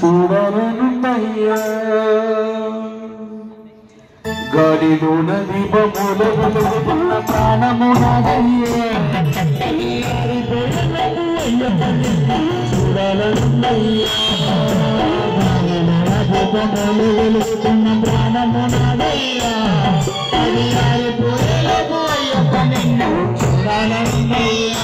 చూడనున్నయ్యా గాలిలోన దీపముల వెలుగుతున్న ప్రాణము నాదయ్యా చూడాలనున్నయ్యా గాలిలోన దీపముల వెలుగుతున్న ప్రాణము నాదయ్యా అది ఆరిపోయేలోపు అయ్యప్ప నిన్ను చూడాలనున్నయ్యా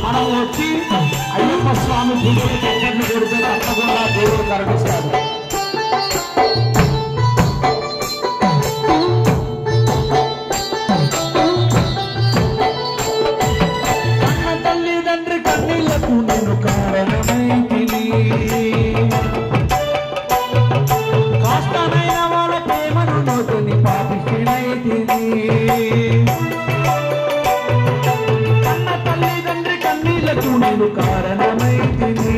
మనం వచ్చి అయ్యప్ప స్వామి పూజలు చక్కట్లు కొడితే తప్పకుండా దేవుడు కరుణిస్తాడు. కన్న తల్లిదండ్రి కన్నీళ్లకు నేను కారణమైతిని కాస్తనైన వాళ్ళ ప్రేమను నోటిని పాపిష్టినైతిని నేను కారణమైతిని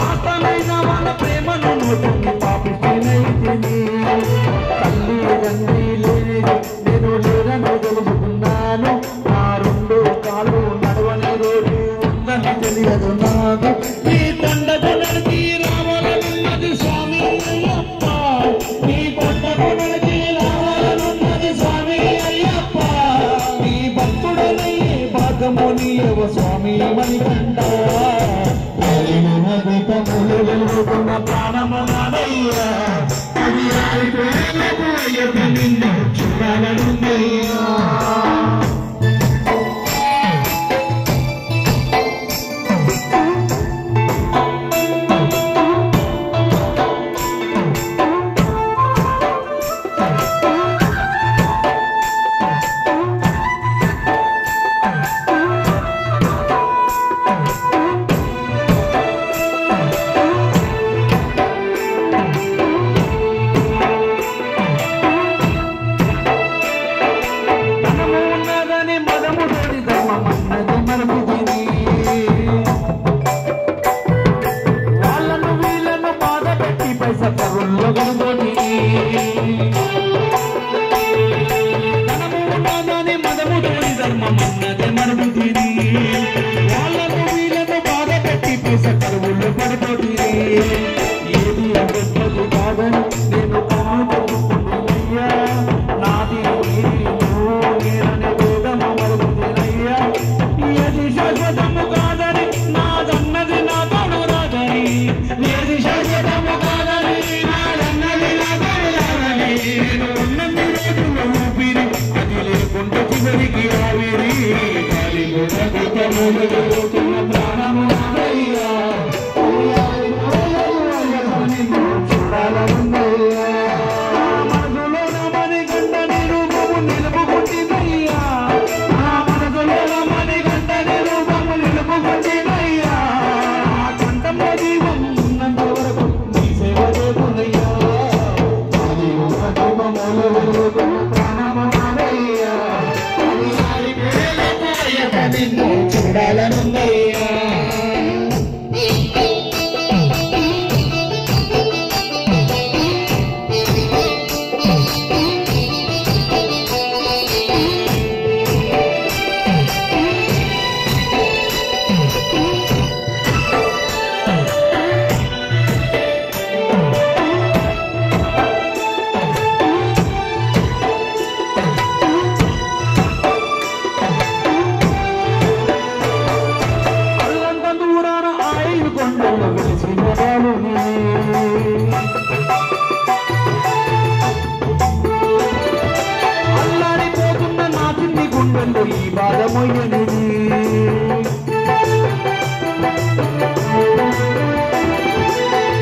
ఆస్తనైన వాళ్ళ ప్రేమను నోటిని పాపిష్టినైతిని తల్లి తండ్రి లేనిది నేను లేదని తెలుసుకున్నాను నా రెండు కాళ్ళు నడవని రోజు ఉందని తెలియదు నాకు నీ కొండకు నడిచి రావాలనున్నది స్వామి అయ్యప్ప నీ కొండకు నడిచి రావాలనున్నది స్వామి అయ్యప్ప నీ భక్తుడనయ్యే భాగము నీయవ స్వామి మణికంఠ దీపములు వెలుగుతున్న ప్రాణము నాదయ్యా అది ఆరిపోయేలోపు అయ్యప్ప నిన్ను చూడాలనున్నయ్యా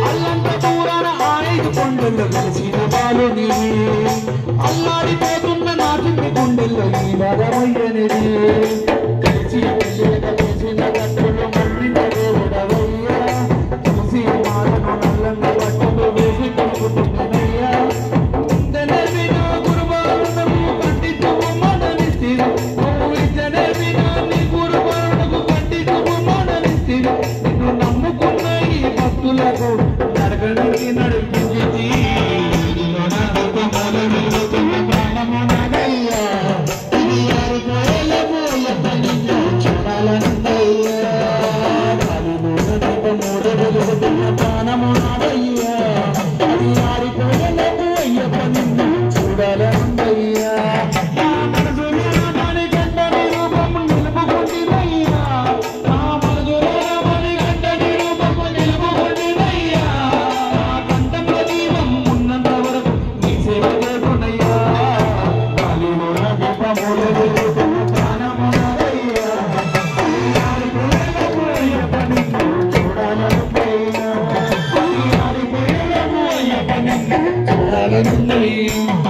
అల్లంత దూరాన 5 కొండలు కలిసిన బాలుని పదమయ్యనిది తెలిసి తెలిసిన కట్టులు మళ్ళించ దేవుడవయ్యా చూసి మాలను నల్లంగా పట్టులు వేసి కొనుకుంటున్నాయ్యా ఇంతనేవినా గురువారునకు పండితువు మననిస్తిరి నువ్వు ఇంతనేవినా నీ గురువారునకు పండితువు మననిస్తిరి నిన్ను నమ్ముకున్న ఈ భక్తులకు నరకనికి నడిపించింది Hallelujah.